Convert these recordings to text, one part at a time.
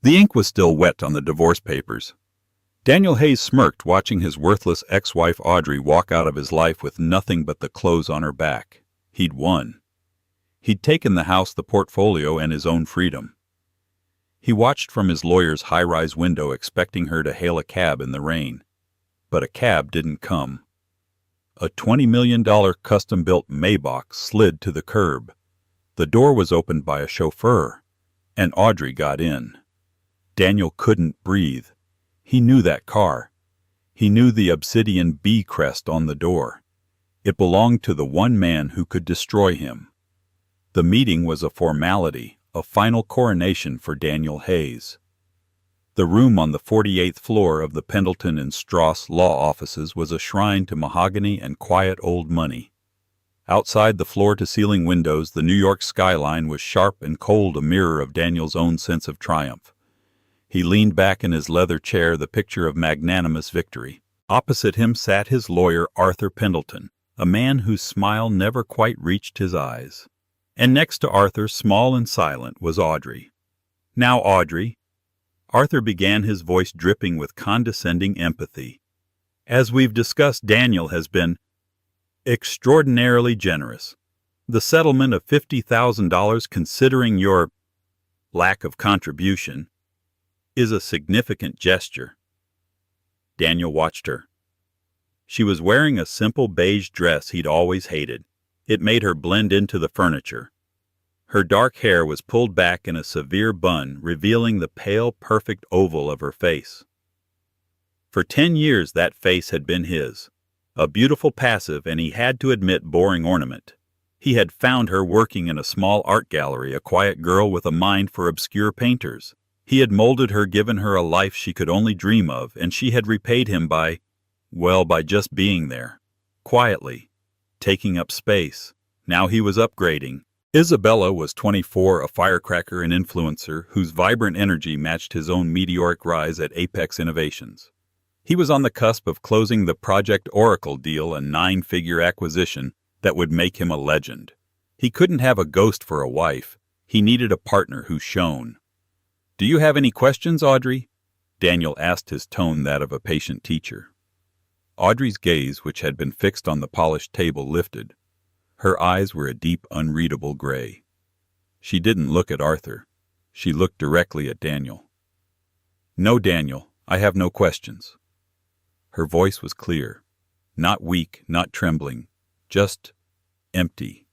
The ink was still wet on the divorce papers. Daniel Hayes smirked, watching his worthless ex-wife Audrey walk out of his life with nothing but the clothes on her back. He'd won. He'd taken the house, the portfolio, and his own freedom. He watched from his lawyer's high-rise window, expecting her to hail a cab in the rain. But a cab didn't come. A $20 million custom-built Maybach slid to the curb. The door was opened by a chauffeur, and Audrey got in. Daniel couldn't breathe. He knew that car. He knew the obsidian bee crest on the door. It belonged to the one man who could destroy him. The meeting was a formality, a final coronation for Daniel Hayes. The room on the 48th floor of the Pendleton and Strauss law offices was a shrine to mahogany and quiet old money. Outside the floor-to-ceiling windows, the New York skyline was sharp and cold, a mirror of Daniel's own sense of triumph. He leaned back in his leather chair, the picture of magnanimous victory. Opposite him sat his lawyer, Arthur Pendleton, a man whose smile never quite reached his eyes. And next to Arthur, small and silent, was Audrey. "Now, Audrey," Arthur began, his voice dripping with condescending empathy. "As we've discussed, Daniel has been extraordinarily generous. The settlement of $50,000, considering your lack of contribution, is a significant gesture." Daniel watched her. She was wearing a simple beige dress he'd always hated. It made her blend into the furniture. Her dark hair was pulled back in a severe bun, revealing the pale, perfect oval of her face. For 10 years that face had been his, a beautiful passive, and he had to admit, boring ornament. He had found her working in a small art gallery, a quiet girl with a mind for obscure painters. He had molded her, given her a life she could only dream of, and she had repaid him by just being there, quietly, taking up space. Now he was upgrading. Isabella was 24, a firecracker and influencer whose vibrant energy matched his own meteoric rise at Apex Innovations. He was on the cusp of closing the Project Oracle deal, a 9-figure acquisition that would make him a legend. He couldn't have a ghost for a wife. He needed a partner who shone. "Do you have any questions, Audrey?" Daniel asked, his tone that of a patient teacher. Audrey's gaze, which had been fixed on the polished table, lifted. Her eyes were a deep, unreadable gray. She didn't look at Arthur. She looked directly at Daniel. "No, Daniel, I have no questions." Her voice was clear, not weak, not trembling, just empty.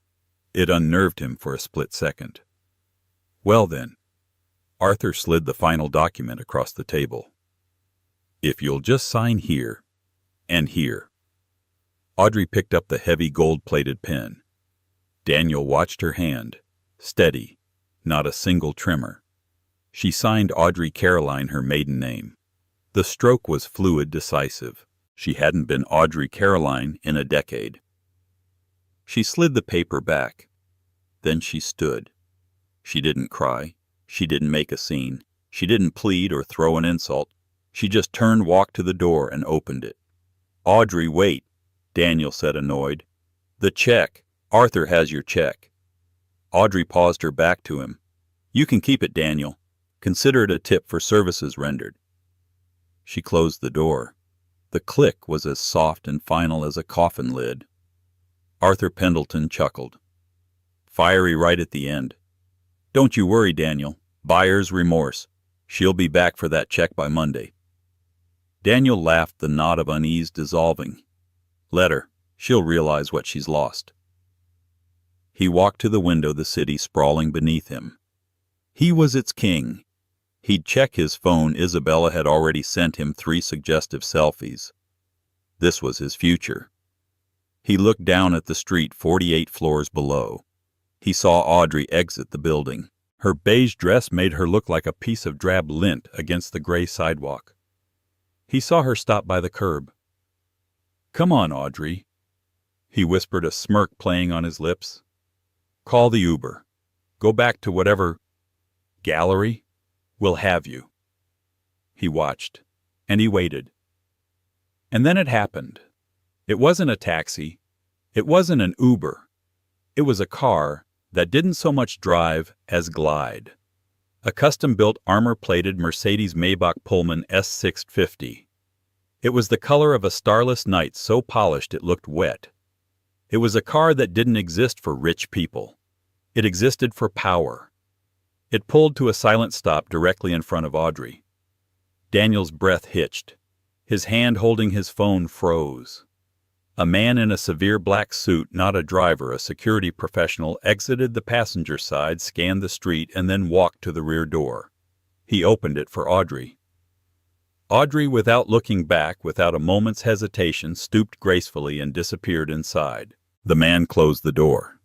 It unnerved him for a split second. "Well then," Arthur slid the final document across the table. "If you'll just sign here and here." Audrey picked up the heavy gold-plated pen. Daniel watched her hand, steady, not a single tremor. She signed Audrey Caroline, her maiden name. The stroke was fluid, decisive. She hadn't been Audrey Caroline in a decade. She slid the paper back. Then she stood. She didn't cry. She didn't make a scene. She didn't plead or throw an insult. She just turned, walked to the door, and opened it. "Audrey, wait," Daniel said, annoyed. "The check. Arthur has your check." Audrey paused, her back to him. "You can keep it, Daniel. Consider it a tip for services rendered." She closed the door. The click was as soft and final as a coffin lid. Arthur Pendleton chuckled. "Fiery right at the end. Don't you worry, Daniel. Buyer's remorse. She'll be back for that check by Monday." Daniel laughed, the knot of unease dissolving. "Let her. She'll realize what she's lost." He walked to the window, the city sprawling beneath him. He was its king. He'd check his phone. Isabella had already sent him 3 suggestive selfies. This was his future. He looked down at the street 48 floors below. He saw Audrey exit the building. Her beige dress made her look like a piece of drab lint against the gray sidewalk. He saw her stop by the curb. "Come on, Audrey," he whispered, a smirk playing on his lips. "Call the Uber. Go back to whatever gallery. We'll have you." He watched, and he waited. And then it happened. It wasn't a taxi. It wasn't an Uber. It was a car that didn't so much drive as glide. A custom-built armor-plated Mercedes-Maybach Pullman S650. It was the color of a starless night, so polished it looked wet. It was a car that didn't exist for rich people. It existed for power. It pulled to a silent stop directly in front of Audrey. Daniel's breath hitched. His hand holding his phone froze. A man in a severe black suit, not a driver, a security professional, exited the passenger side, scanned the street, and then walked to the rear door. He opened it for Audrey. Audrey, without looking back, without a moment's hesitation, stooped gracefully and disappeared inside. The man closed the door.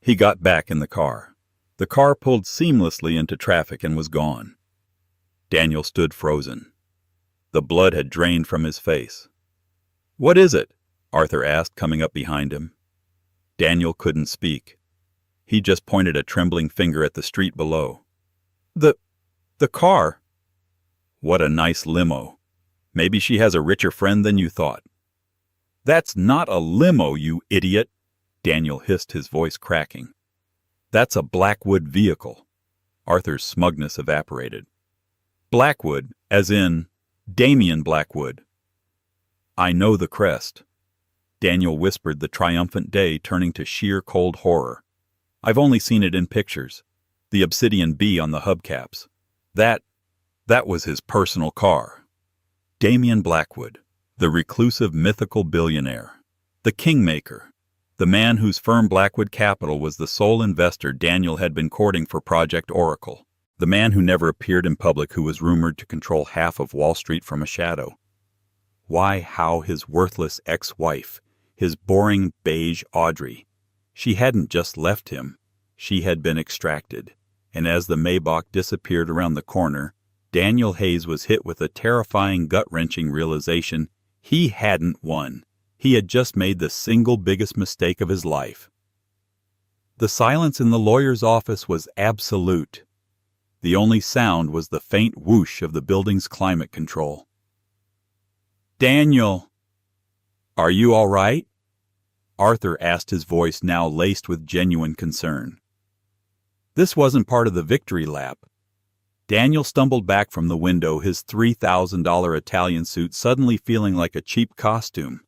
He got back in the car. The car pulled seamlessly into traffic and was gone. Daniel stood frozen. The blood had drained from his face. "What is it?" Arthur asked, coming up behind him. Daniel couldn't speak. He just pointed a trembling finger at the street below. The car." "What a nice limo. Maybe she has a richer friend than you thought." "That's not a limo, you idiot," Daniel hissed, his voice cracking. "That's a Blackwood vehicle." Arthur's smugness evaporated. "Blackwood, as in Damien Blackwood." "I know the crest." Daniel whispered the triumphant day, turning to sheer cold horror. "I've only seen it in pictures. The obsidian bee on the hubcaps. That was his personal car." Damien Blackwood, the reclusive mythical billionaire, the kingmaker, the man whose firm Blackwood Capital was the sole investor Daniel had been courting for Project Oracle, the man who never appeared in public, who was rumored to control half of Wall Street from a shadow. Why, how his worthless ex-wife, his boring beige Audrey, she hadn't just left him, she had been extracted, and as the Maybach disappeared around the corner, Daniel Hayes was hit with a terrifying, gut-wrenching realization: he hadn't won. He had just made the single biggest mistake of his life. The silence in the lawyer's office was absolute. The only sound was the faint whoosh of the building's climate control. "Daniel, are you all right?" Arthur asked, his voice now laced with genuine concern. This wasn't part of the victory lap. Daniel stumbled back from the window, his $3,000 Italian suit suddenly feeling like a cheap costume.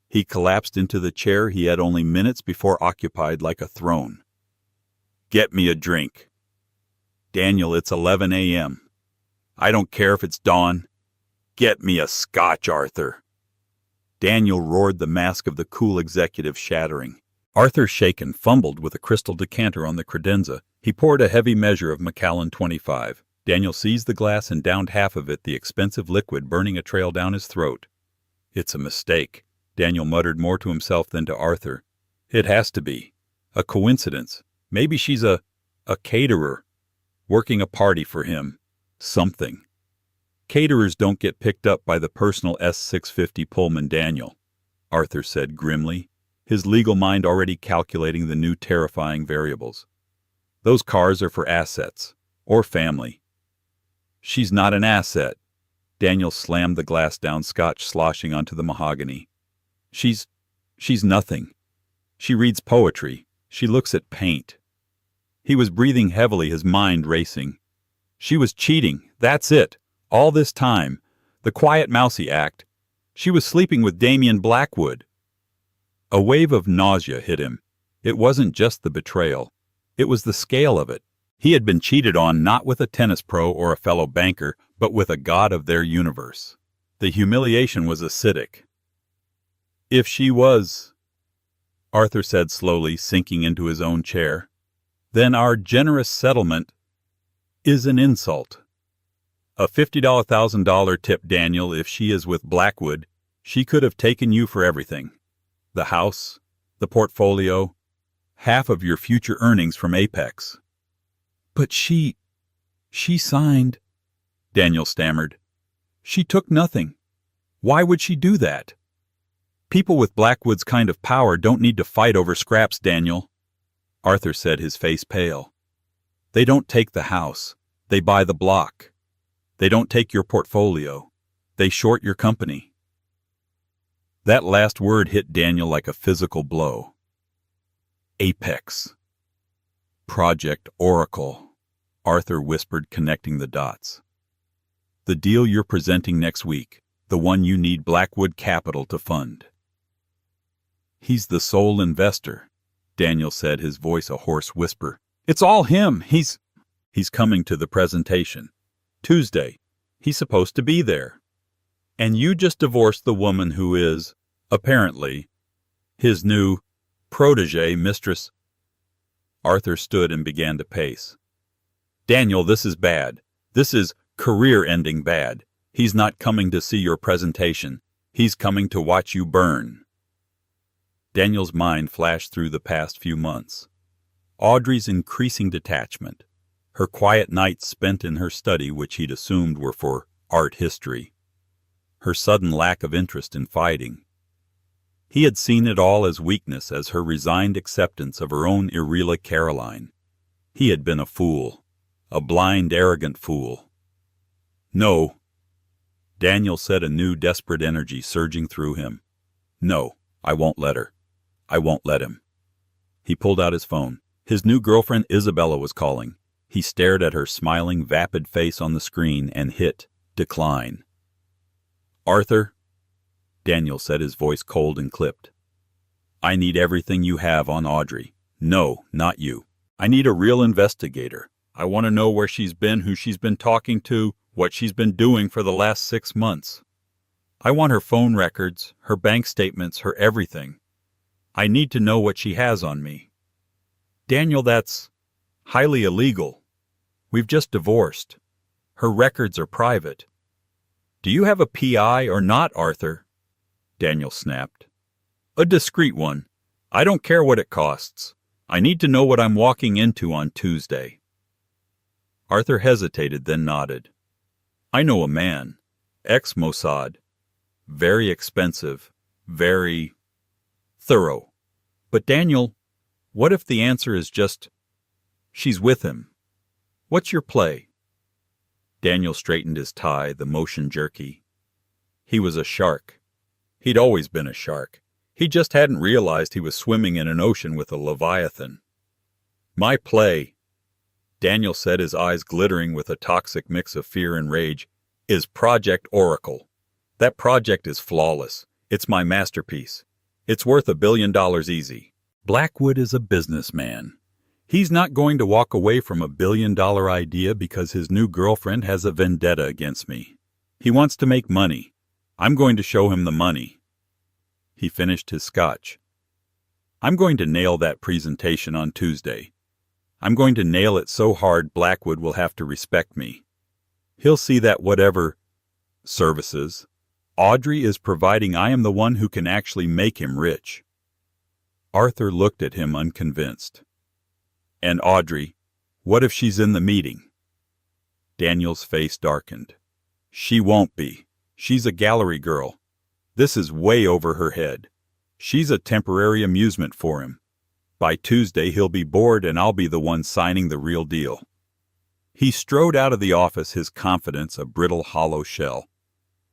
He collapsed into the chair he had only minutes before occupied like a throne. "Get me a drink." "Daniel, it's 11 a.m. I don't care if it's dawn. Get me a scotch, Arthur." Daniel roared, the mask of the cool executive shattering. Arthur, shaken, fumbled with a crystal decanter on the credenza. He poured a heavy measure of Macallan 25. Daniel seized the glass and downed half of it, the expensive liquid burning a trail down his throat. "It's a mistake," Daniel muttered, more to himself than to Arthur. "It has to be. A coincidence. Maybe she's a caterer, working a party for him. Something. Caterers don't get picked up by the personal S650 Pullman, Daniel," Arthur said grimly, his legal mind already calculating the new terrifying variables. "Those cars are for assets. Or family." "She's not an asset." Daniel slammed the glass down, scotch sloshing onto the mahogany. She's nothing. She reads poetry. She looks at paint." He was breathing heavily, his mind racing. "She was cheating, that's it. All this time. The quiet mousy act. She was sleeping with Damien Blackwood." A wave of nausea hit him. It wasn't just the betrayal. It was the scale of it. He had been cheated on not with a tennis pro or a fellow banker, but with a god of their universe. The humiliation was acidic. "If she was," Arthur said slowly, sinking into his own chair, "then our generous settlement is an insult. A $50,000 tip, Daniel. If she is with Blackwood, she could have taken you for everything. The house, the portfolio, half of your future earnings from Apex." "But she signed," Daniel stammered. "She took nothing. Why would she do that?" "People with Blackwood's kind of power don't need to fight over scraps, Daniel," Arthur said, his face pale. "They don't take the house. They buy the block. They don't take your portfolio. They short your company." That last word hit Daniel like a physical blow. Apex. Project Oracle. Arthur whispered, connecting the dots. The deal you're presenting next week, the one you need Blackwood Capital to fund. He's the sole investor, Daniel said, his voice a hoarse whisper. It's all him. He's coming to the presentation. Tuesday. He's supposed to be there. And you just divorced the woman who is, apparently, his new protégé mistress. Arthur stood and began to pace. Daniel, this is bad. This is career-ending bad. He's not coming to see your presentation. He's coming to watch you burn. Daniel's mind flashed through the past few months. Audrey's increasing detachment. Her quiet nights spent in her study, which he'd assumed were for art history. Her sudden lack of interest in fighting. He had seen it all as weakness, as her resigned acceptance of her own Irela Caroline. He had been a fool. A blind, arrogant fool. No. Daniel said, a new desperate energy surging through him. No, I won't let her. I won't let him. He pulled out his phone. His new girlfriend Isabella was calling. He stared at her smiling, vapid face on the screen and hit decline. Arthur, Daniel said, his voice cold and clipped. I need everything you have on Audrey. No, not you. I need a real investigator. I want to know where she's been, who she's been talking to, what she's been doing for the last 6 months. I want her phone records, her bank statements, her everything. I need to know what she has on me. Daniel, that's highly illegal. We've just divorced. Her records are private. Do you have a PI or not, Arthur? Daniel snapped. A discreet one. I don't care what it costs. I need to know what I'm walking into on Tuesday. Arthur hesitated, then nodded. I know a man. Ex-Mossad. Very expensive. Very thorough. But Daniel, what if the answer is just, she's with him? What's your play? Daniel straightened his tie, the motion jerky. He was a shark. He'd always been a shark. He just hadn't realized he was swimming in an ocean with a leviathan. My play, Daniel said, his eyes glittering with a toxic mix of fear and rage, is Project Oracle. That project is flawless. It's my masterpiece. It's worth $1 billion easy. Blackwood is a businessman. He's not going to walk away from a $1 billion idea because his new girlfriend has a vendetta against me. He wants to make money. I'm going to show him the money. He finished his scotch. I'm going to nail that presentation on Tuesday. I'm going to nail it so hard Blackwood will have to respect me. He'll see that whatever services Audrey is providing, I am the one who can actually make him rich. Arthur looked at him unconvinced. And Audrey, what if she's in the meeting? Daniel's face darkened. She won't be. She's a gallery girl. This is way over her head. She's a temporary amusement for him. By Tuesday he'll be bored and I'll be the one signing the real deal. He strode out of the office, his confidence a brittle, hollow shell.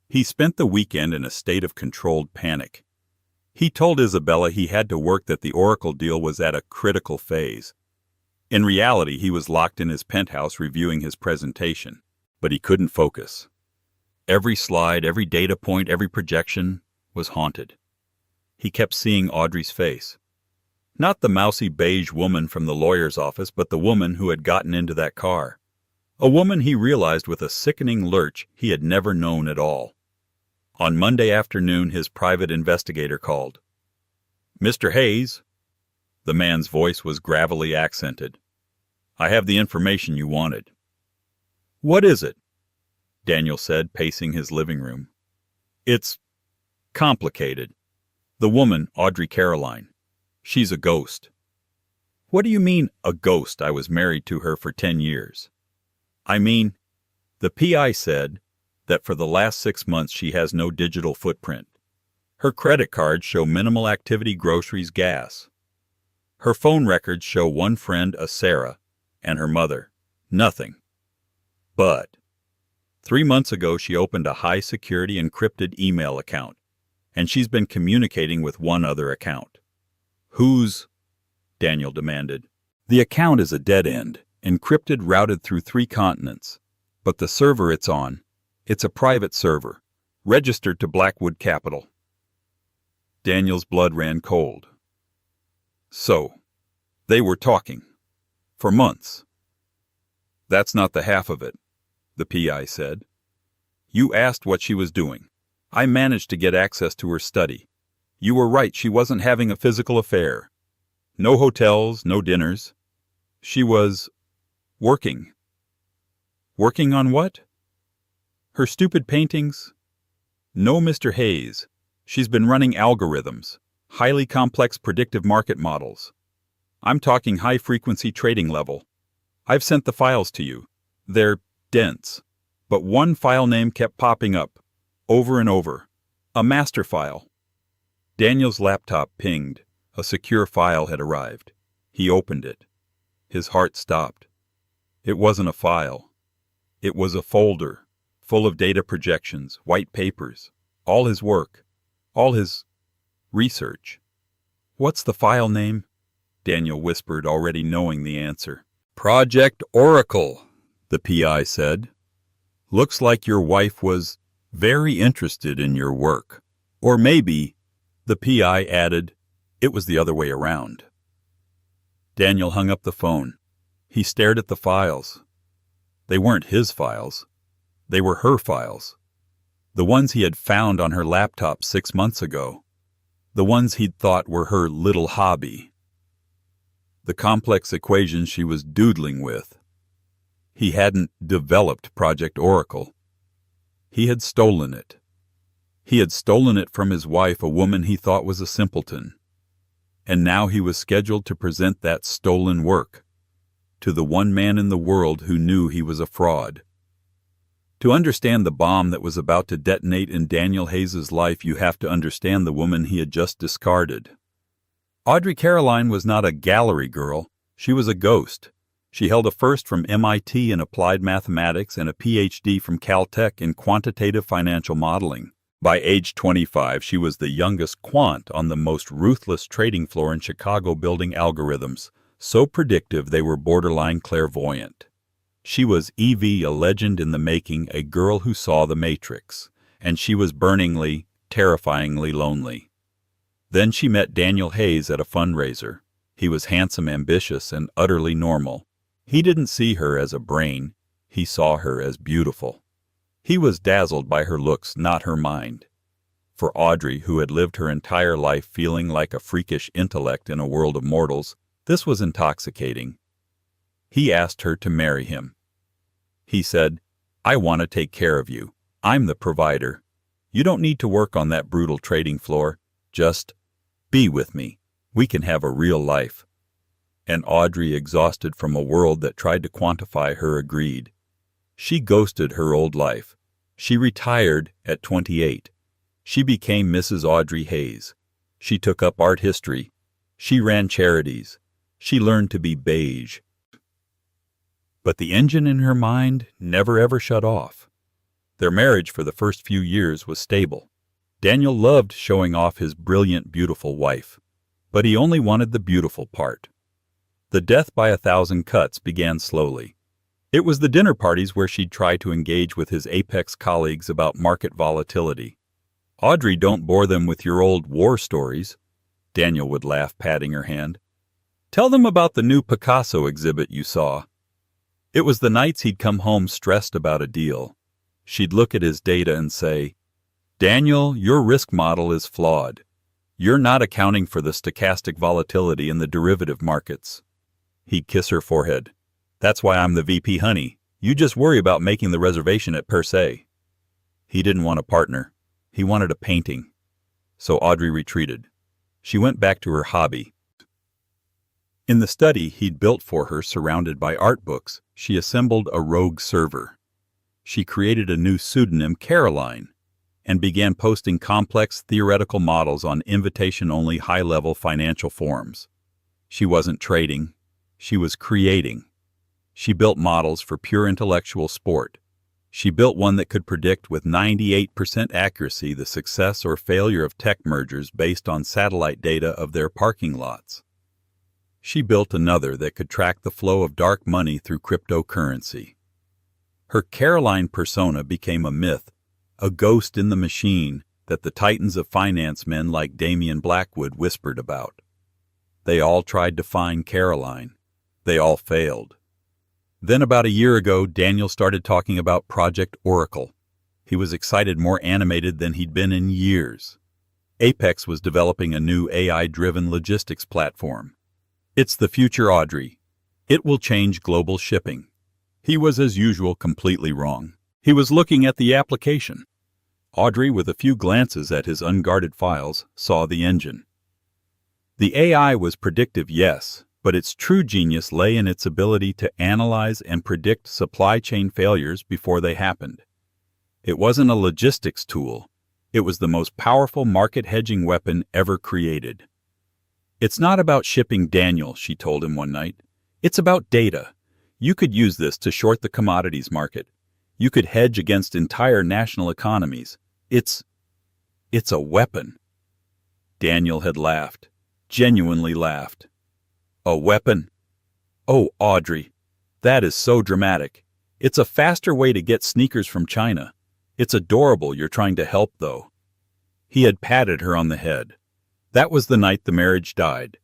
He spent the weekend in a state of controlled panic. He told Isabella he had to work, that the Oracle deal was at a critical phase. In reality, he was locked in his penthouse reviewing his presentation, but he couldn't focus. Every slide, every data point, every projection was haunted. He kept seeing Audrey's face. Not the mousy beige woman from the lawyer's office, but the woman who had gotten into that car. A woman, he realized with a sickening lurch, he had never known at all. On Monday afternoon, his private investigator called. Mr. Hayes. The man's voice was gravelly accented. I have the information you wanted. What is it? Daniel said, pacing his living room. It's complicated. The woman, Audrey Caroline. She's a ghost. What do you mean, a ghost? I was married to her for 10 years. I mean, the PI said that for the last 6 months she has no digital footprint. Her credit cards show minimal activity, groceries, gas. Her phone records show one friend, a Sarah, and her mother. Nothing. But 3 months ago she opened a high-security encrypted email account, and she's been communicating with one other account. Whose? Daniel demanded. The account is a dead end. encrypted, routed through 3 continents. But the server it's on, it's a private server, registered to Blackwood Capital. Daniel's blood ran cold. So, they were talking. For months. That's not the half of it, the PI said. You asked what she was doing. I managed to get access to her study. You were right, she wasn't having a physical affair. No hotels, no dinners. She was working. Working on what? Her stupid paintings? No, Mr. Hayes. She's been running algorithms, highly complex predictive market models. I'm talking high-frequency trading level. I've sent the files to you. They're dense. But one file name kept popping up, over and over. A master file. Daniel's laptop pinged. A secure file had arrived. He opened it. His heart stopped. It wasn't a file. It was a folder, full of data projections, white papers, all his work, all his research. What's the file name? Daniel whispered, already knowing the answer. Project Oracle, the PI said. Looks like your wife was very interested in your work. Or maybe, the PI added, it was the other way around. Daniel hung up the phone. He stared at the files. They weren't his files. They were her files. The ones he had found on her laptop 6 months ago. The ones he'd thought were her little hobby. The complex equations she was doodling with. He hadn't developed Project Oracle. He had stolen it. He had stolen it from his wife, a woman he thought was a simpleton. And now he was scheduled to present that stolen work to the one man in the world who knew he was a fraud. To understand the bomb that was about to detonate in Daniel Hayes's life, you have to understand the woman he had just discarded. Audrey Caroline was not a gallery girl. She was a ghost. She held a first from MIT in applied mathematics and a PhD from Caltech in quantitative financial modeling. By age 25, she was the youngest quant on the most ruthless trading floor in Chicago, building algorithms, so predictive they were borderline clairvoyant. She was Evie, a legend in the making, a girl who saw the Matrix, and she was burningly, terrifyingly lonely. Then she met Daniel Hayes at a fundraiser. He was handsome, ambitious, and utterly normal. He didn't see her as a brain. He saw her as beautiful. He was dazzled by her looks, not her mind. For Audrey, who had lived her entire life feeling like a freakish intellect in a world of mortals, this was intoxicating. He asked her to marry him. He said, I want to take care of you. I'm the provider. You don't need to work on that brutal trading floor. Just be with me. We can have a real life. And Audrey, exhausted from a world that tried to quantify her, agreed. She ghosted her old life. She retired at 28. She became Mrs. Audrey Hayes. She took up art history. She ran charities. She learned to be beige. But the engine in her mind never ever shut off. Their marriage for the first few years was stable. Daniel loved showing off his brilliant, beautiful wife. But he only wanted the beautiful part. The death by 1,000 cuts began slowly. It was the dinner parties where she'd try to engage with his apex colleagues about market volatility. Audrey, don't bore them with your old war stories, Daniel would laugh, patting her hand. Tell them about the new Picasso exhibit you saw. It was the nights he'd come home stressed about a deal. She'd look at his data and say, Daniel, your risk model is flawed. You're not accounting for the stochastic volatility in the derivative markets. He'd kiss her forehead. That's why I'm the VP, honey. You just worry about making the reservation at Per Se. He didn't want a partner. He wanted a painting. So Audrey retreated. She went back to her hobby. In the study he'd built for her, surrounded by art books, she assembled a rogue server. She created a new pseudonym, Caroline, and began posting complex theoretical models on invitation-only high-level financial forums. She wasn't trading. She was creating. She built models for pure intellectual sport. She built one that could predict with 98% accuracy the success or failure of tech mergers based on satellite data of their parking lots. She built another that could track the flow of dark money through cryptocurrency. Her Caroline persona became a myth, a ghost in the machine that the titans of finance men like Blackwood whispered about. They all tried to find Caroline. They all failed. Then about a year ago, Daniel started talking about Project Oracle. He was excited, more animated than he'd been in years. Apex was developing a new AI-driven logistics platform. It's the future, Audrey. It will change global shipping. He was, as usual, completely wrong. He was looking at the application. Audrey, with a few glances at his unguarded files, saw the engine. The AI was predictive, yes, but its true genius lay in its ability to analyze and predict supply chain failures before they happened. It wasn't a logistics tool. It was the most powerful market hedging weapon ever created. "It's not about shipping, Daniel," she told him one night. "It's about data. You could use this to short the commodities market. You could hedge against entire national economies. It's a weapon." Daniel had laughed, genuinely laughed. "A weapon? Oh, Audrey, that is so dramatic. It's a faster way to get sneakers from China. It's adorable you're trying to help, though." He had patted her on the head. That was the night the marriage died.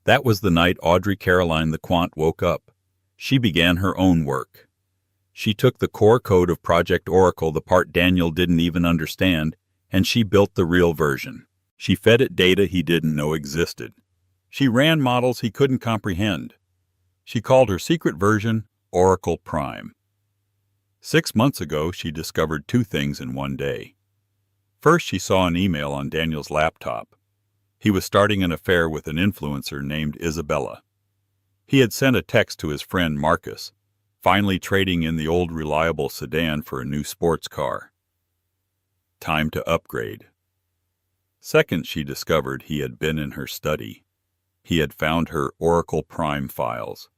That was the night Audrey Caroline the Quant woke up. She began her own work. She took the core code of Project Oracle, the part Daniel didn't even understand, and she built the real version. She fed it data he didn't know existed. She ran models he couldn't comprehend. She called her secret version Oracle Prime. 6 months ago, she discovered two things in one day. First, she saw an email on Daniel's laptop. He was starting an affair with an influencer named Isabella. He had sent a text to his friend Marcus, finally trading in the old reliable sedan for a new sports car. Time to upgrade. Second, she discovered he had been in her study. He had found her Oracle Prime files,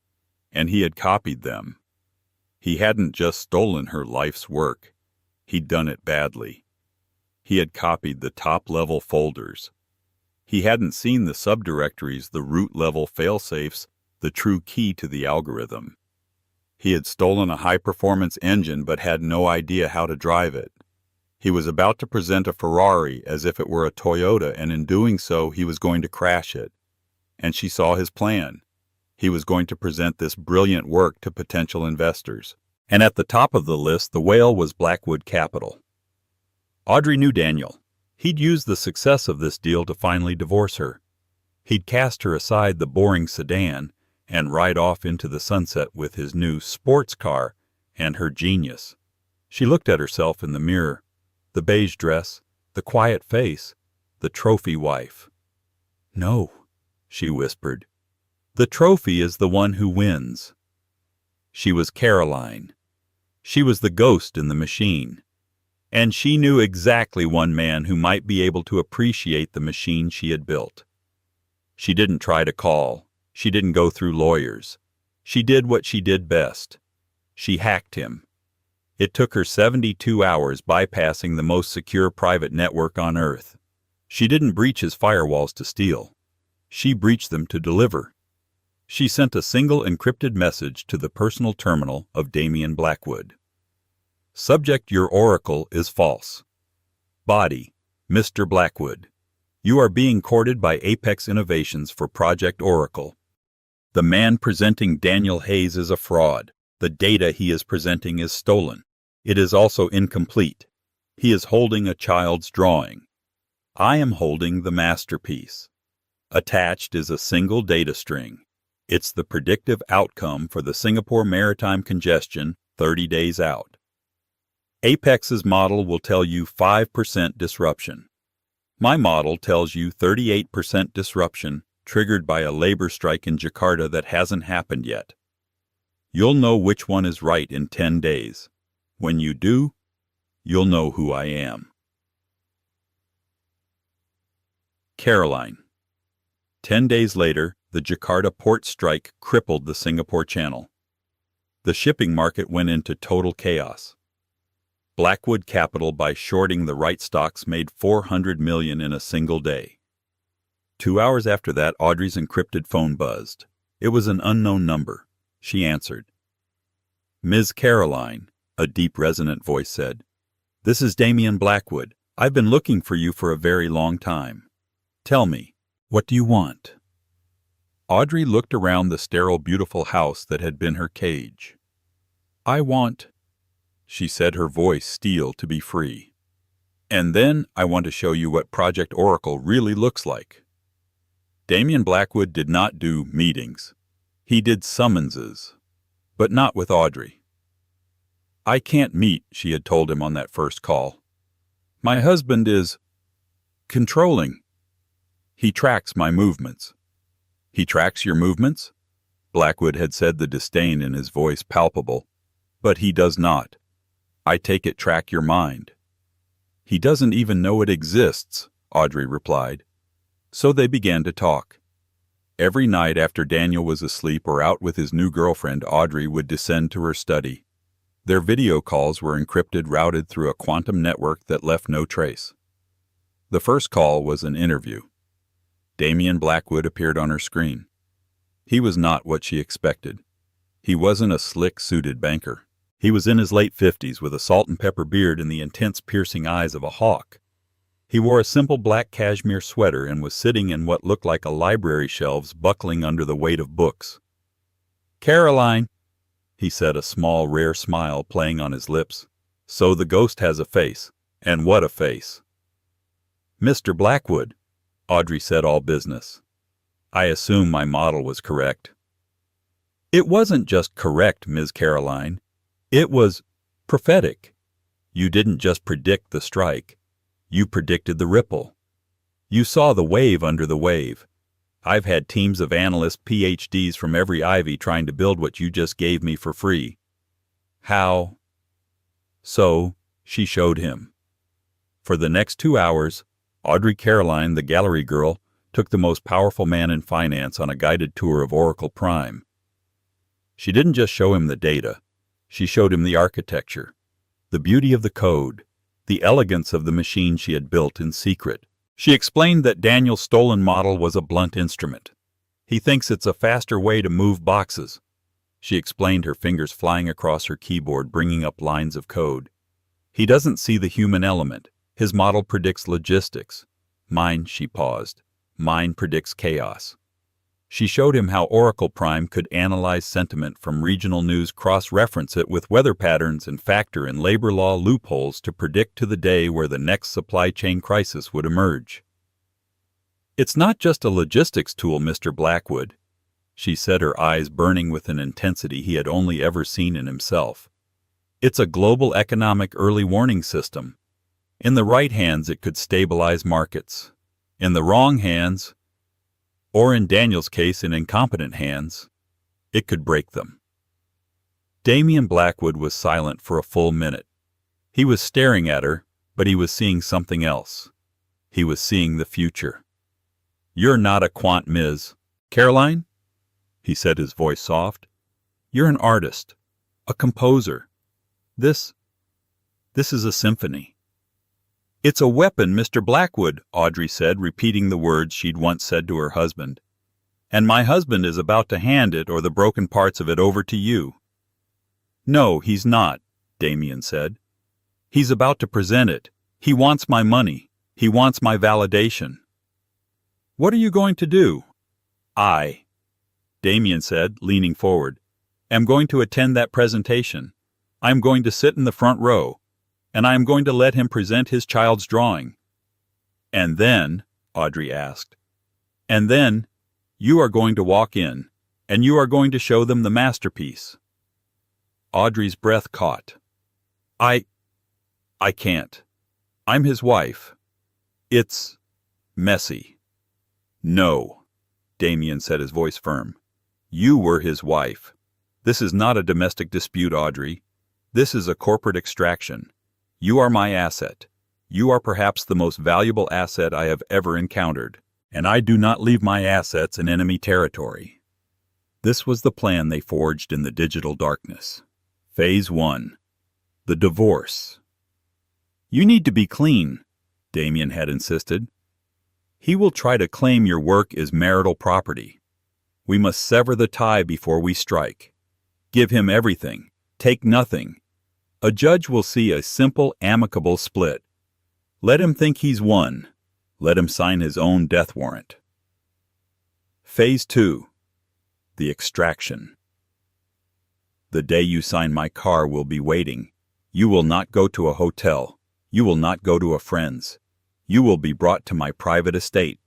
and he had copied them. He hadn't just stolen her life's work. He'd done it badly. He had copied the top-level folders. He hadn't seen the subdirectories, the root-level failsafes, the true key to the algorithm. He had stolen a high-performance engine but had no idea how to drive it. He was about to present a Ferrari as if it were a Toyota, and in doing so he was going to crash it. And she saw his plan. He was going to present this brilliant work to potential investors. And at the top of the list, the whale was Blackwood Capital. Audrey knew Daniel. He'd used the success of this deal to finally divorce her. He'd cast her aside the boring sedan and ride off into the sunset with his new sports car and her genius. She looked at herself in the mirror, the beige dress, the quiet face, the trophy wife. "No," she whispered. "The trophy is the one who wins." She was Caroline. She was the ghost in the machine. And she knew exactly one man who might be able to appreciate the machine she had built. She didn't try to call. She didn't go through lawyers. She did what she did best. She hacked him. It took her 72 hours, bypassing the most secure private network on Earth. She didn't breach his firewalls to steal. She breached them to deliver. She sent a single encrypted message to the personal terminal of Blackwood. Subject: your oracle is false. Body: Mr. Blackwood. You are being courted by Apex Innovations for Project Oracle. The man presenting Daniel Hayes is a fraud. The data he is presenting is stolen. It is also incomplete. He is holding a child's drawing. I am holding the masterpiece. Attached is a single data string. It's the predictive outcome for the Singapore maritime congestion 30 days out. Apex's model will tell you 5% disruption. My model tells you 38% disruption triggered by a labor strike in Jakarta that hasn't happened yet. You'll know which one is right in 10 days. When you do, you'll know who I am. Caroline. 10 days later, the Jakarta port strike crippled the Singapore Channel. The shipping market went into total chaos. Blackwood Capital, by shorting the right stocks, made $400 million in a single day. 2 hours after that, Audrey's encrypted phone buzzed. It was an unknown number. She answered. "Ms. Caroline," a deep resonant voice said. "This is Damien Blackwood. I've been looking for you for a very long time. Tell me, what do you want?" Audrey looked around the sterile, beautiful house that had been her cage. "I want," she said, her voice steel, "to be free. And then I want to show you what Project Oracle really looks like." Damien Blackwood did not do meetings. He did summonses, but not with Audrey. "I can't meet," she had told him on that first call. "My husband is controlling. He tracks my movements." "He tracks your movements?" Blackwood had said, the disdain in his voice palpable. "But he does not. I take it track your mind." "He doesn't even know it exists," Audrey replied. So they began to talk. Every night after Daniel was asleep or out with his new girlfriend, Audrey would descend to her study. Their video calls were encrypted, routed through a quantum network that left no trace. The first call was an interview. Damien Blackwood appeared on her screen. He was not what she expected. He wasn't a slick, suited banker. He was in his late 50s with a salt and pepper beard and the intense, piercing eyes of a hawk. He wore a simple black cashmere sweater and was sitting in what looked like a library shelves, buckling under the weight of books. "Caroline," he said, a small, rare smile playing on his lips. "So the ghost has a face. And what a face." "Mr. Blackwood," Audrey said, all business. "I assume my model was correct." "It wasn't just correct, Ms. Caroline. It was prophetic. You didn't just predict the strike. You predicted the ripple. You saw the wave under the wave. I've had teams of analysts, PhDs from every Ivy trying to build what you just gave me for free." "How?" So, she showed him. For the next 2 hours, Audrey Caroline, the gallery girl, took the most powerful man in finance on a guided tour of Oracle Prime. She didn't just show him the data. She showed him the architecture, the beauty of the code, the elegance of the machine she had built in secret. She explained that Daniel's stolen model was a blunt instrument. "He thinks it's a faster way to move boxes." She explained, her fingers flying across her keyboard, bringing up lines of code. "He doesn't see the human element. His model predicts logistics. Mine," she paused, "mine predicts chaos." She showed him how Oracle Prime could analyze sentiment from regional news, cross-reference it with weather patterns, and factor in labor law loopholes to predict to the day where the next supply chain crisis would emerge. "It's not just a logistics tool, Mr. Blackwood," she said, her eyes burning with an intensity he had only ever seen in himself. "It's a global economic early warning system. In the right hands, it could stabilize markets. In the wrong hands, or in Daniel's case, in incompetent hands, it could break them." Damien Blackwood was silent for a full minute. He was staring at her, but he was seeing something else. He was seeing the future. "You're not a quant, Ms. Caroline," he said, his voice soft. "You're an artist, a composer. This is a symphony." "It's a weapon, Mr. Blackwood," Audrey said, repeating the words she'd once said to her husband. "And my husband is about to hand it, or the broken parts of it, over to you." "No, he's not," Damien said. "He's about to present it. He wants my money. He wants my validation." "What are you going to do?" "I," Damien said, leaning forward, "am going to attend that presentation. I am going to sit in the front row. And I am going to let him present his child's drawing." "And then," Audrey asked, "and then you are going to walk in, and you are going to show them the masterpiece." Audrey's breath caught. I can't. I'm his wife. It's messy." "No," Damien said, his voice firm. "You were his wife. This is not a domestic dispute, Audrey. This is a corporate extraction. You are my asset. You are perhaps the most valuable asset I have ever encountered, and I do not leave my assets in enemy territory." This was the plan they forged in the digital darkness. Phase 1. The divorce. "You need to be clean," Damien had insisted. "He will try to claim your work is marital property. We must sever the tie before we strike. Give him everything. Take nothing. A judge will see a simple, amicable split. Let him think he's won. Let him sign his own death warrant. Phase 2. The extraction. The day you sign my car will be waiting. You will not go to a hotel. You will not go to a friend's. You will be brought to my private estate.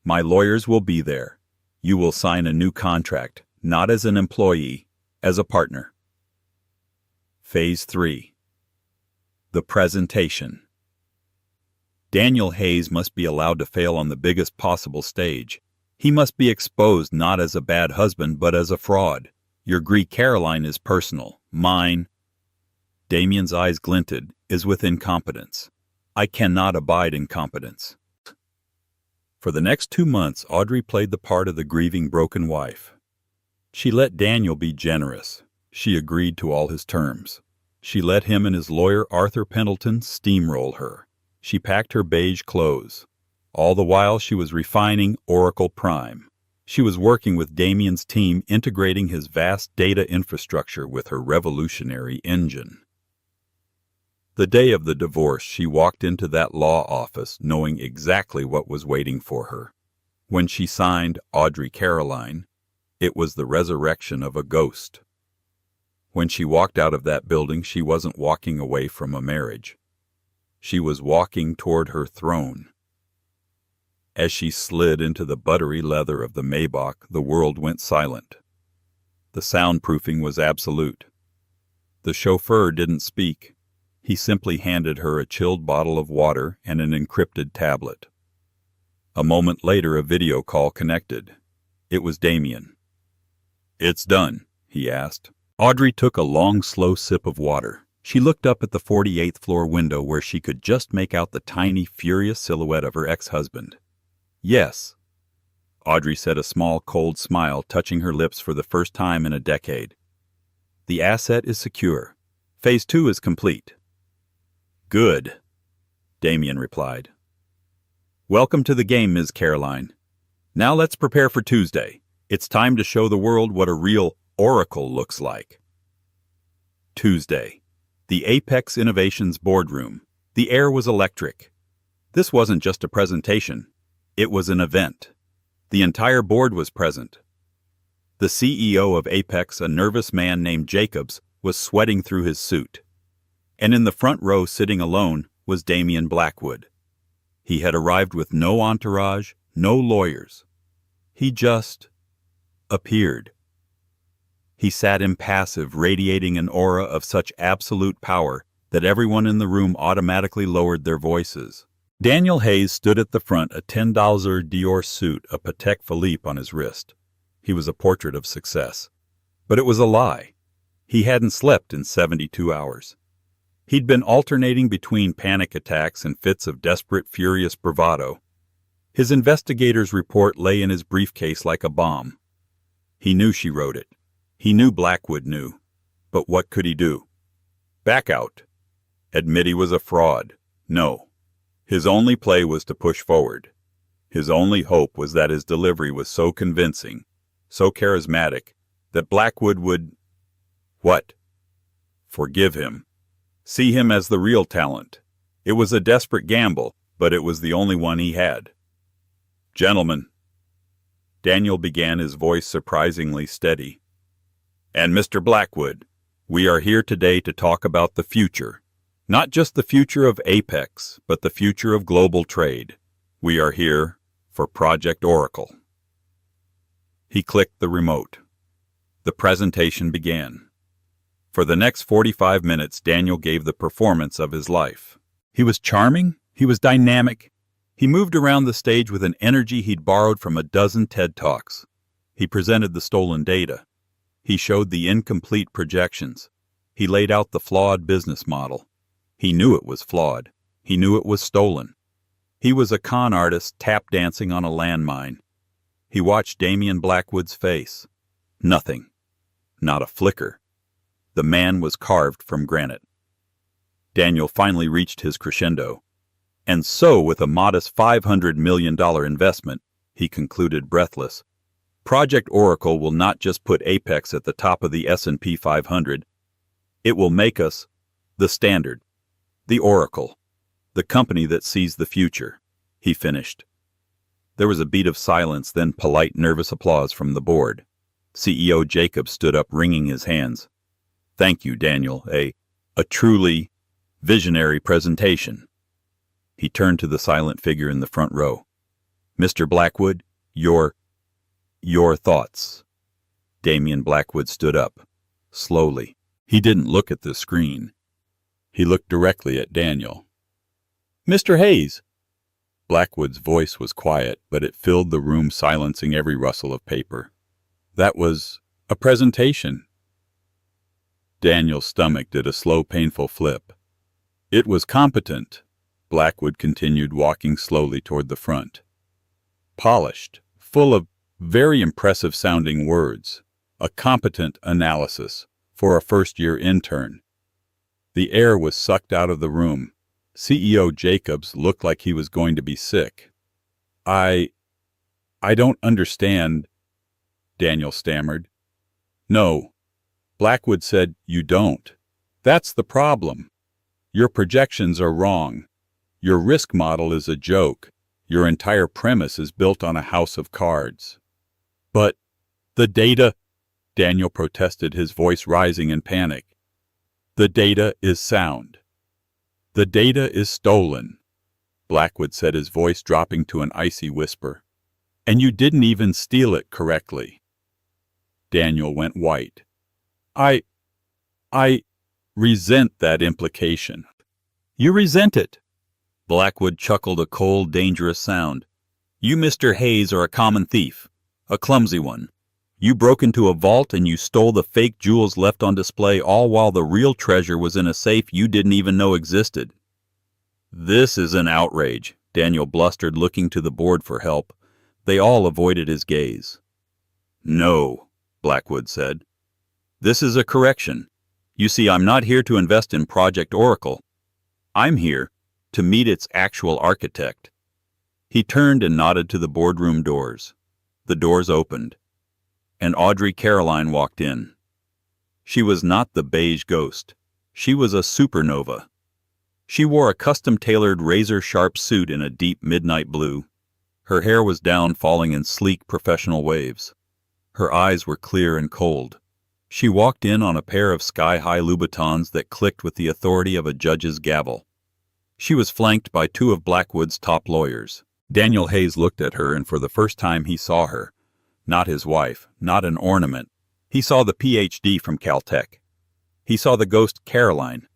My lawyers will be there. You will sign a new contract, not as an employee, as a partner. Phase 3. The presentation. Daniel Hayes must be allowed to fail on the biggest possible stage. He must be exposed not as a bad husband, but as a fraud. Your Greek Caroline is personal. Mine, Damien's eyes glinted, is with incompetence. I cannot abide incompetence. For the next 2 months, Audrey played the part of the grieving broken wife. She let Daniel be generous. She agreed to all his terms. She let him and his lawyer Arthur Pendleton steamroll her. She packed her beige clothes. All the while she was refining Oracle Prime. She was working with Damien's team, integrating his vast data infrastructure with her revolutionary engine. The day of the divorce, she walked into that law office knowing exactly what was waiting for her. When she signed Audrey Caroline, it was the resurrection of a ghost. When she walked out of that building, she wasn't walking away from a marriage. She was walking toward her throne. As she slid into the buttery leather of the Maybach, the world went silent. The soundproofing was absolute. The chauffeur didn't speak. He simply handed her a chilled bottle of water and an encrypted tablet. A moment later, a video call connected. It was Damien. "It's done," he asked. Audrey took a long, slow sip of water. She looked up at the 48th floor window where she could just make out the tiny, furious silhouette of her ex-husband. "Yes," Audrey said, a small, cold smile touching her lips for the first time in a decade. "The asset is secure. Phase 2 is complete." "Good," Damien replied. "Welcome to the game, Ms. Caroline. Now let's prepare for Tuesday. It's time to show the world what a real oracle looks like." Tuesday. The Apex Innovations boardroom. The air was electric. This wasn't just a presentation. It was an event. The entire board was present. The CEO of Apex, a nervous man named Jacobs, was sweating through his suit. And in the front row, sitting alone, was Damien Blackwood. He had arrived with no entourage, no lawyers. He just appeared. He sat impassive, radiating an aura of such absolute power that everyone in the room automatically lowered their voices. Daniel Hayes stood at the front, a $10 Dior suit, a Patek Philippe on his wrist. He was a portrait of success. But it was a lie. He hadn't slept in 72 hours. He'd been alternating between panic attacks and fits of desperate, furious bravado. His investigator's report lay in his briefcase like a bomb. He knew she wrote it. He knew Blackwood knew. But what could he do? Back out. Admit he was a fraud. No. His only play was to push forward. His only hope was that his delivery was so convincing, so charismatic, that Blackwood would... what? Forgive him. See him as the real talent. It was a desperate gamble, but it was the only one he had. "Gentlemen," Daniel began, his voice surprisingly steady, "and Mr. Blackwood, we are here today to talk about the future. Not just the future of Apex, but the future of global trade. We are here for Project Oracle." He clicked the remote. The presentation began. For the next 45 minutes, Daniel gave the performance of his life. He was charming. He was dynamic. He moved around the stage with an energy he'd borrowed from a dozen TED Talks. He presented the stolen data. He showed the incomplete projections. He laid out the flawed business model. He knew it was flawed. He knew it was stolen. He was a con artist tap dancing on a landmine. He watched Damien Blackwood's face. Nothing. Not a flicker. The man was carved from granite. Daniel finally reached his crescendo. And so, with a modest $500 million investment, he concluded breathless, Project Oracle will not just put Apex at the top of the S&P 500. It will make us the standard, the Oracle, the company that sees the future, he finished. There was a beat of silence, then polite, nervous applause from the board. CEO Jacobs stood up, wringing his hands. Thank you, Daniel. A truly visionary presentation. He turned to the silent figure in the front row. Mr. Blackwood, your thoughts. Damian Blackwood stood up, slowly. He didn't look at the screen. He looked directly at Daniel. Mr. Hayes. Blackwood's voice was quiet, but it filled the room, silencing every rustle of paper. That was a presentation. Daniel's stomach did a slow, painful flip. It was competent, Blackwood continued, walking slowly toward the front. Polished, full of very impressive-sounding words, a competent analysis for a first-year intern. The air was sucked out of the room. CEO Jacobs looked like he was going to be sick. I don't understand, Daniel stammered. No, Blackwood said, you don't. That's the problem. Your projections are wrong. Your risk model is a joke. Your entire premise is built on a house of cards. But the data, Daniel protested, his voice rising in panic. The data is sound. The data is stolen, Blackwood said, his voice dropping to an icy whisper. And you didn't even steal it correctly. Daniel went white. I resent that implication. You resent it. Blackwood chuckled, a cold, dangerous sound. You, Mr. Hayes, are a common thief, a clumsy one. You broke into a vault and you stole the fake jewels left on display, all while the real treasure was in a safe you didn't even know existed. This is an outrage, Daniel blustered, looking to the board for help. They all avoided his gaze. No, Blackwood said. This is a correction. You see, I'm not here to invest in Project Oracle. I'm here to meet its actual architect. He turned and nodded to the boardroom doors. The doors opened, and Audrey Caroline walked in. She was not the beige ghost. She was a supernova. She wore a custom-tailored razor-sharp suit in a deep midnight blue. Her hair was down, falling in sleek professional waves. Her eyes were clear and cold. She walked in on a pair of sky-high Louboutins that clicked with the authority of a judge's gavel. She was flanked by two of Blackwood's top lawyers. Daniel Hayes looked at her, and for the first time he saw her. Not his wife, not an ornament. He saw the Ph.D. from Caltech. He saw the ghost Caroline.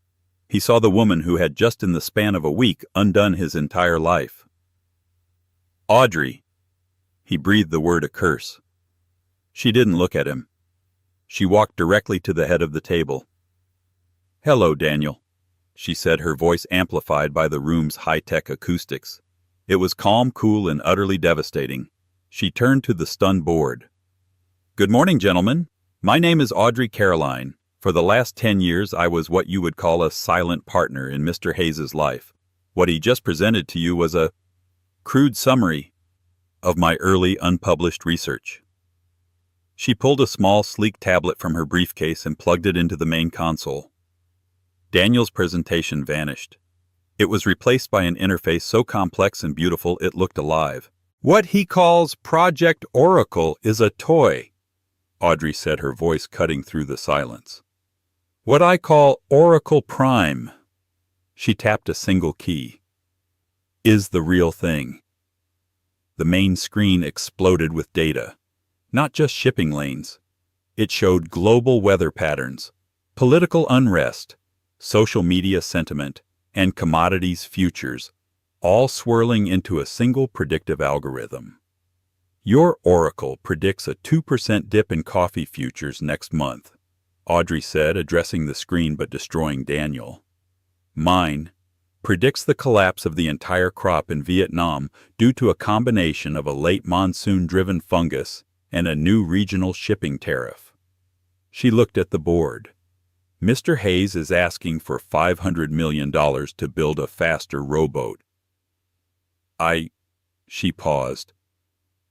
He saw the woman who had just in the span of a week undone his entire life. Audrey. He breathed the word a curse. She didn't look at him. She walked directly to the head of the table. Hello, Daniel, she said, her voice amplified by the room's high-tech acoustics. It was calm, cool, and utterly devastating. She turned to the stunned board. Good morning, gentlemen. My name is Audrey Caroline. For the last 10 years, I was what you would call a silent partner in Mr. Hayes's life. What he just presented to you was a crude summary of my early unpublished research. She pulled a small, sleek tablet from her briefcase and plugged it into the main console. Daniel's presentation vanished. It was replaced by an interface so complex and beautiful it looked alive. What he calls Project Oracle is a toy, Audrey said, her voice cutting through the silence. What I call Oracle Prime, she tapped a single key, is the real thing. The main screen exploded with data. Not just shipping lanes. It showed global weather patterns, political unrest, social media sentiment, and commodities futures, all swirling into a single predictive algorithm. Your Oracle predicts a 2% dip in coffee futures next month, Audrey said, addressing the screen but destroying Daniel. Mine predicts the collapse of the entire crop in Vietnam due to a combination of a late monsoon-driven fungus and a new regional shipping tariff. She looked at the board. Mr. Hayes is asking for $500 million to build a faster rowboat. She paused.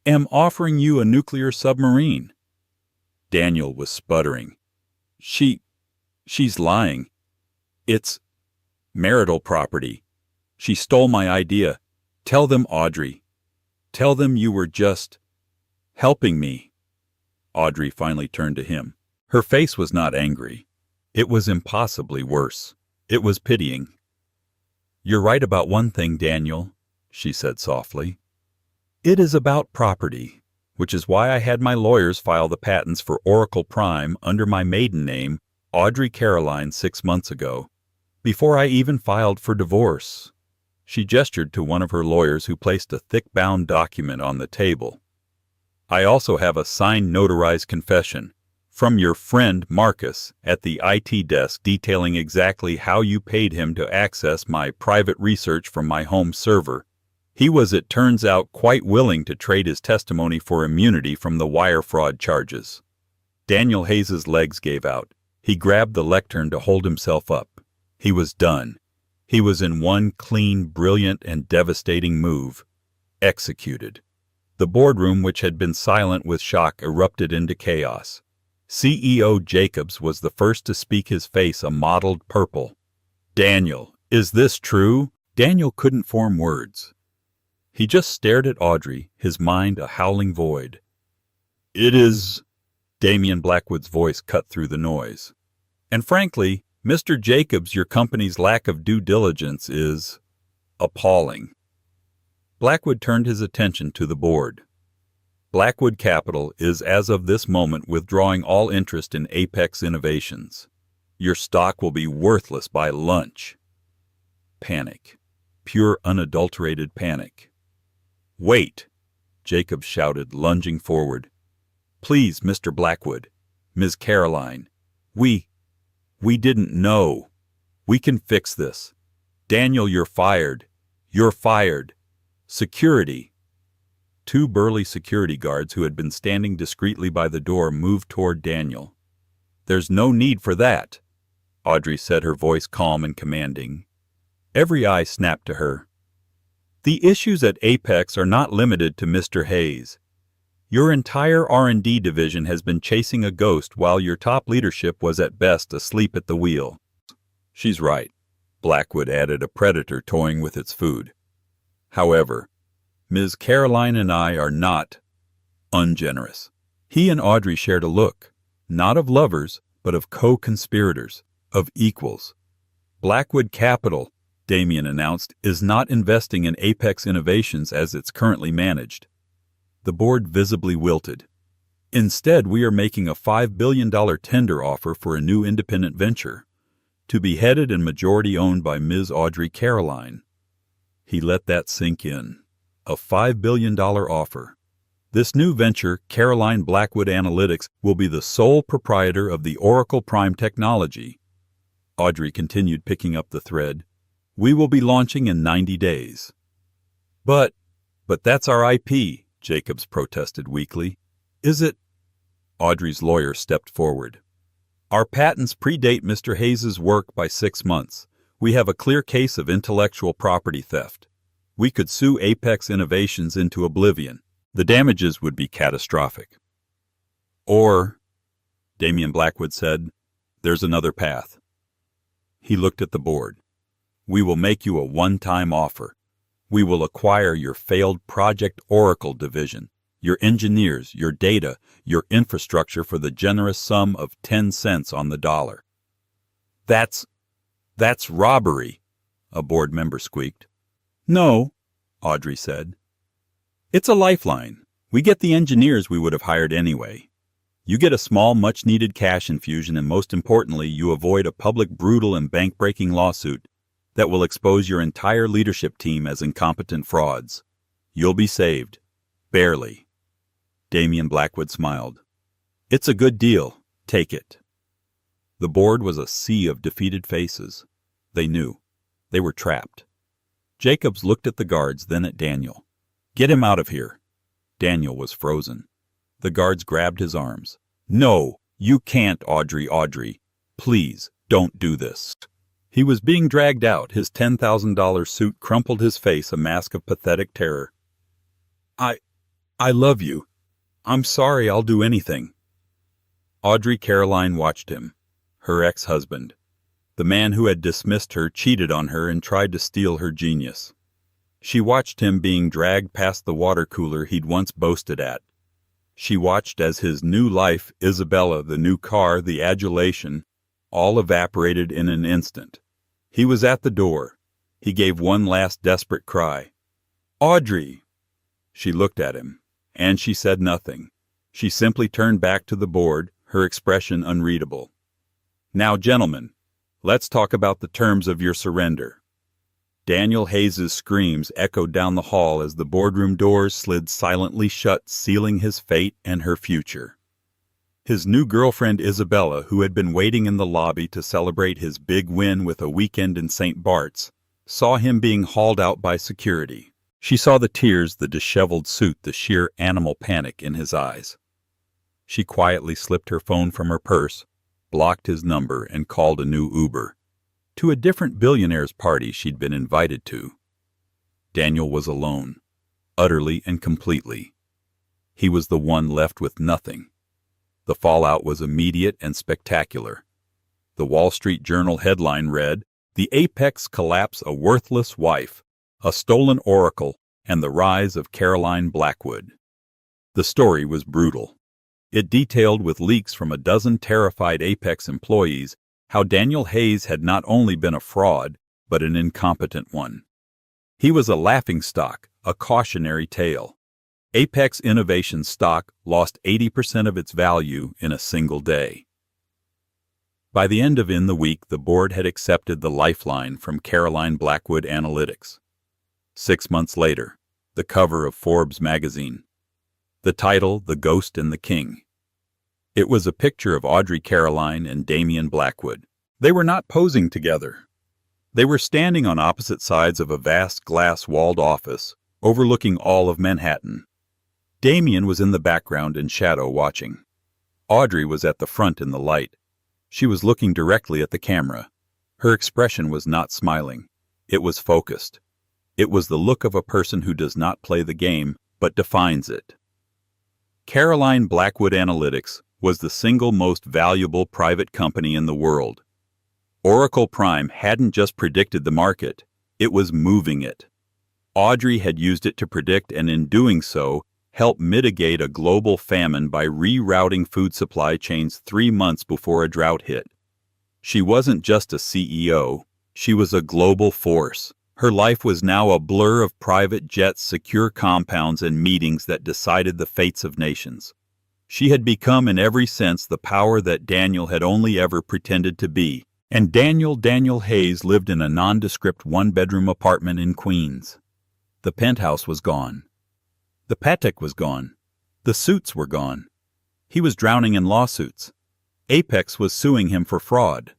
am offering you a nuclear submarine." Daniel was sputtering. She's lying. It's marital property. She stole my idea. Tell them, Audrey. Tell them you were just helping me." Audrey finally turned to him. Her face was not angry. It was impossibly worse. It was pitying. "You're right about one thing, Daniel," she said softly. "It is about property, which is why I had my lawyers file the patents for Oracle Prime under my maiden name, Audrey Caroline, 6 months ago, before I even filed for divorce." She gestured to one of her lawyers who placed a thick-bound document on the table. "I also have a signed notarized confession from your friend Marcus at the IT desk detailing exactly how you paid him to access my private research from my home server. He was, it turns out, quite willing to trade his testimony for immunity from the wire fraud charges." Daniel Hayes's legs gave out. He grabbed the lectern to hold himself up. He was done. He was in one clean, brilliant, and devastating move. Executed. The boardroom, which had been silent with shock, erupted into chaos. CEO Jacobs was the first to speak, his face a mottled purple. "Daniel, is this true?" Daniel couldn't form words. He just stared at Audrey, his mind a howling void. "It is—" Damian Blackwood's voice cut through the noise. "And frankly, Mr. Jacobs, your company's lack of due diligence is appalling." Blackwood turned his attention to the board. "Blackwood Capital is, as of this moment, withdrawing all interest in Apex Innovations. Your stock will be worthless by lunch." Panic. Pure, unadulterated panic. "Wait!" Jacobs shouted, lunging forward. "Please, Mr. Blackwood, Ms. Caroline, we didn't know. We can fix this. Daniel, you're fired. You're fired. Security." 2 burly security guards who had been standing discreetly by the door moved toward Daniel. "There's no need for that," Audrey said, her voice calm and commanding. Every eye snapped to her. "The issues at Apex are not limited to Mr. Hayes. Your entire R&D division has been chasing a ghost while your top leadership was at best asleep at the wheel." "She's right," Blackwood added, a predator toying with its food. "However, Ms. Caroline and I are not ungenerous." He and Audrey shared a look, not of lovers, but of co-conspirators, of equals. "Blackwood Capital," Damian announced, "is not investing in Apex Innovations as it's currently managed." The board visibly wilted. "Instead, we are making a $5 billion tender offer for a new independent venture, to be headed and majority owned by Ms. Audrey Caroline." He let that sink in. A $5 billion offer. This new venture, Caroline Blackwood Analytics, will be the sole proprietor of the Oracle Prime technology. Audrey continued, picking up the thread. "We will be launching in 90 days. But that's our IP, Jacobs protested weakly. "Is it?" Audrey's lawyer stepped forward. "Our patents predate Mr. Hayes's work by 6 months. We have a clear case of intellectual property theft. We could sue Apex Innovations into oblivion. The damages would be catastrophic." "Or," Damian Blackwood said, "there's another path." He looked at the board. "We will make you a one-time offer. We will acquire your failed Project Oracle division, your engineers, your data, your infrastructure for the generous sum of 10 cents on the dollar." That's robbery," a board member squeaked. "No," Audrey said. "It's a lifeline. We get the engineers we would have hired anyway. You get a small, much-needed cash infusion, and most importantly, you avoid a public, brutal, and bank-breaking lawsuit that will expose your entire leadership team as incompetent frauds. You'll be saved. Barely." Damian Blackwood smiled. "It's a good deal. Take it." The board was a sea of defeated faces. They knew. They were trapped. Jacobs looked at the guards, then at Daniel. "Get him out of here." Daniel was frozen. The guards grabbed his arms. "No, you can't, Audrey. Please, don't do this." He was being dragged out, his $10,000 suit crumpled his face, a mask of pathetic terror. I love you. I'm sorry, I'll do anything. Audrey Caroline watched him, her ex-husband. The man who had dismissed her cheated on her and tried to steal her genius. She watched him being dragged past the water cooler he'd once boasted at. She watched as his new life, Isabella, the new car, the adulation, all evaporated in an instant. He was at the door. He gave one last desperate cry. Audrey! She looked at him, and she said nothing. She simply turned back to the board, her expression unreadable. Now, gentlemen, let's talk about the terms of your surrender. Daniel Hayes's screams echoed down the hall as the boardroom doors slid silently shut, sealing his fate and her future. His new girlfriend Isabella, who had been waiting in the lobby to celebrate his big win with a weekend in St. Bart's, saw him being hauled out by security. She saw the tears, the disheveled suit, the sheer animal panic in his eyes. She quietly slipped her phone from her purse, blocked his number, and called a new Uber. To a different billionaire's party she'd been invited to. Daniel was alone, utterly and completely. He was the one left with nothing. The fallout was immediate and spectacular. The Wall Street Journal headline read, "The Apex Collapse, a Worthless Wife, a Stolen Oracle, and the Rise of Caroline Blackwood." The story was brutal. It detailed with leaks from a dozen terrified Apex employees how Daniel Hayes had not only been a fraud, but an incompetent one. He was a laughingstock, a cautionary tale. Apex Innovation stock lost 80% of its value in a single day. By the end of the week, the board had accepted the lifeline from Caroline Blackwood Analytics. 6 months later, the cover of Forbes magazine. The title, The Ghost and the King. It was a picture of Audrey Caroline and Damian Blackwood. They were not posing together. They were standing on opposite sides of a vast glass-walled office, overlooking all of Manhattan. Damian was in the background in shadow watching. Audrey was at the front in the light. She was looking directly at the camera. Her expression was not smiling. It was focused. It was the look of a person who does not play the game, but defines it. Caroline Blackwood Analytics was the single most valuable private company in the world. Oracle Prime hadn't just predicted the market, it was moving it. Audrey had used it to predict and in doing so, help mitigate a global famine by rerouting food supply chains 3 months before a drought hit. She wasn't just a CEO, she was a global force. Her life was now a blur of private jets, secure compounds, and meetings that decided the fates of nations. She had become in every sense the power that Daniel had only ever pretended to be, and Daniel Hayes lived in a nondescript one-bedroom apartment in Queens. The penthouse was gone. The Patek was gone. The suits were gone. He was drowning in lawsuits. Apex was suing him for fraud.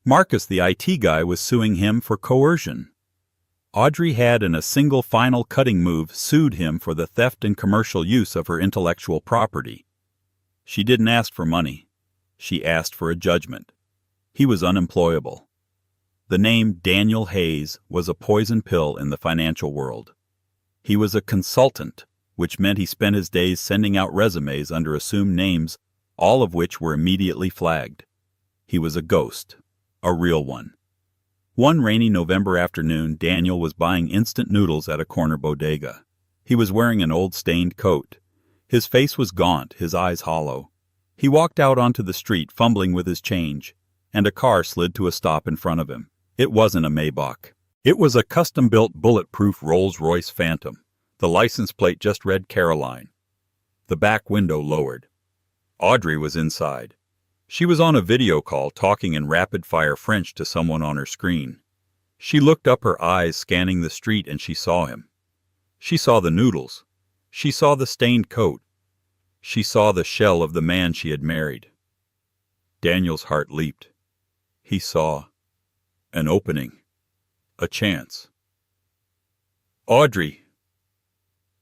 Marcus, the IT guy, was suing him for coercion. Audrey had, in a single final cutting move, sued him for the theft and commercial use of her intellectual property. She didn't ask for money. She asked for a judgment. He was unemployable. The name Daniel Hayes was a poison pill in the financial world. He was a consultant, which meant he spent his days sending out resumes under assumed names, all of which were immediately flagged. He was a ghost, a real one. One rainy November afternoon, Daniel was buying instant noodles at a corner bodega. He was wearing an old stained coat. His face was gaunt, his eyes hollow. He walked out onto the street, fumbling with his change, and a car slid to a stop in front of him. It wasn't a Maybach. It was a custom-built bulletproof Rolls-Royce Phantom. The license plate just read Caroline. The back window lowered. Audrey was inside. She was on a video call talking in rapid-fire French to someone on her screen. She looked up, her eyes scanning the street, and she saw him. She saw the noodles. She saw the stained coat. She saw the shell of the man she had married. Daniel's heart leaped. He saw an opening, a chance. Audrey!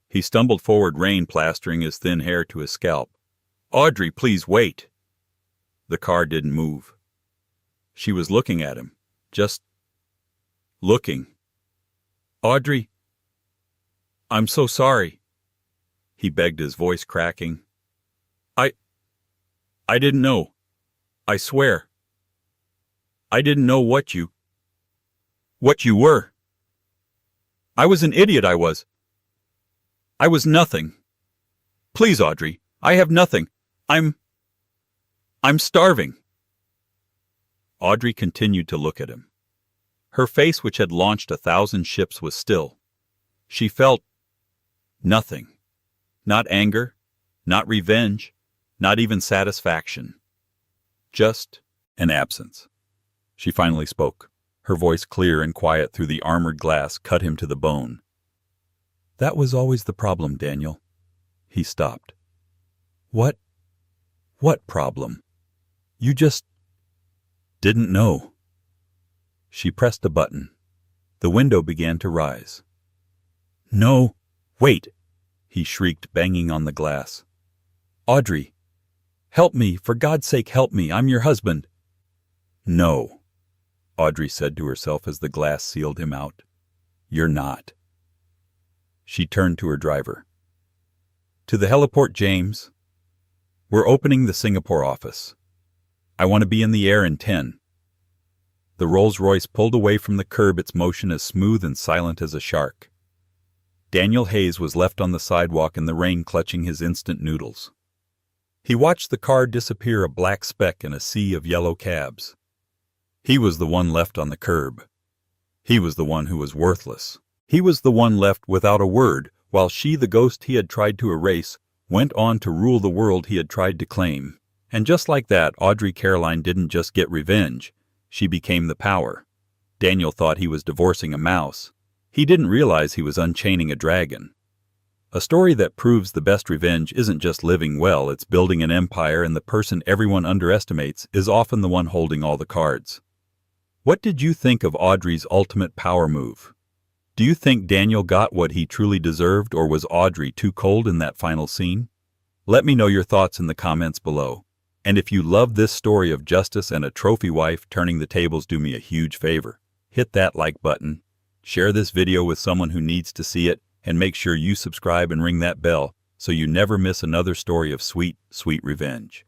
He stumbled forward, rain plastering his thin hair to his scalp. Audrey, please wait. The car didn't move. She was looking at him, just looking. Audrey, I'm so sorry. he begged, his voice cracking. I didn't know. I swear. I didn't know what you were. I was an idiot, I was. I was nothing. Please, Audrey, I have nothing. I'm starving. Audrey continued to look at him. Her face, which had launched 1,000 ships, was still. She felt nothing. Not anger, not revenge, not even satisfaction. Just an absence. She finally spoke. Her voice, clear and quiet through the armored glass, cut him to the bone. That was always the problem, Daniel. He stopped. What problem? You just didn't know. She pressed a button. The window began to rise. No, wait, he shrieked, banging on the glass. Audrey, help me, for God's sake, help me, I'm your husband. No, Audrey said to herself as the glass sealed him out. You're not. She turned to her driver. To the heliport, James. We're opening the Singapore office. I want to be in the air in 10. The Rolls-Royce pulled away from the curb, its motion as smooth and silent as a shark. Daniel Hayes was left on the sidewalk in the rain, clutching his instant noodles. He watched the car disappear, a black speck in a sea of yellow cabs. He was the one left on the curb. He was the one who was worthless. He was the one left without a word, while she, the ghost he had tried to erase, went on to rule the world he had tried to claim. And just like that, Audrey Caroline didn't just get revenge. She became the power. Daniel thought he was divorcing a mouse. He didn't realize he was unchaining a dragon. A story that proves the best revenge isn't just living well, it's building an empire, and the person everyone underestimates is often the one holding all the cards. What did you think of Audrey's ultimate power move? Do you think Daniel got what he truly deserved, or was Audrey too cold in that final scene? Let me know your thoughts in the comments below. And if you love this story of justice and a trophy wife turning the tables, do me a huge favor. Hit that like button, share this video with someone who needs to see it, and make sure you subscribe and ring that bell so you never miss another story of sweet, sweet revenge.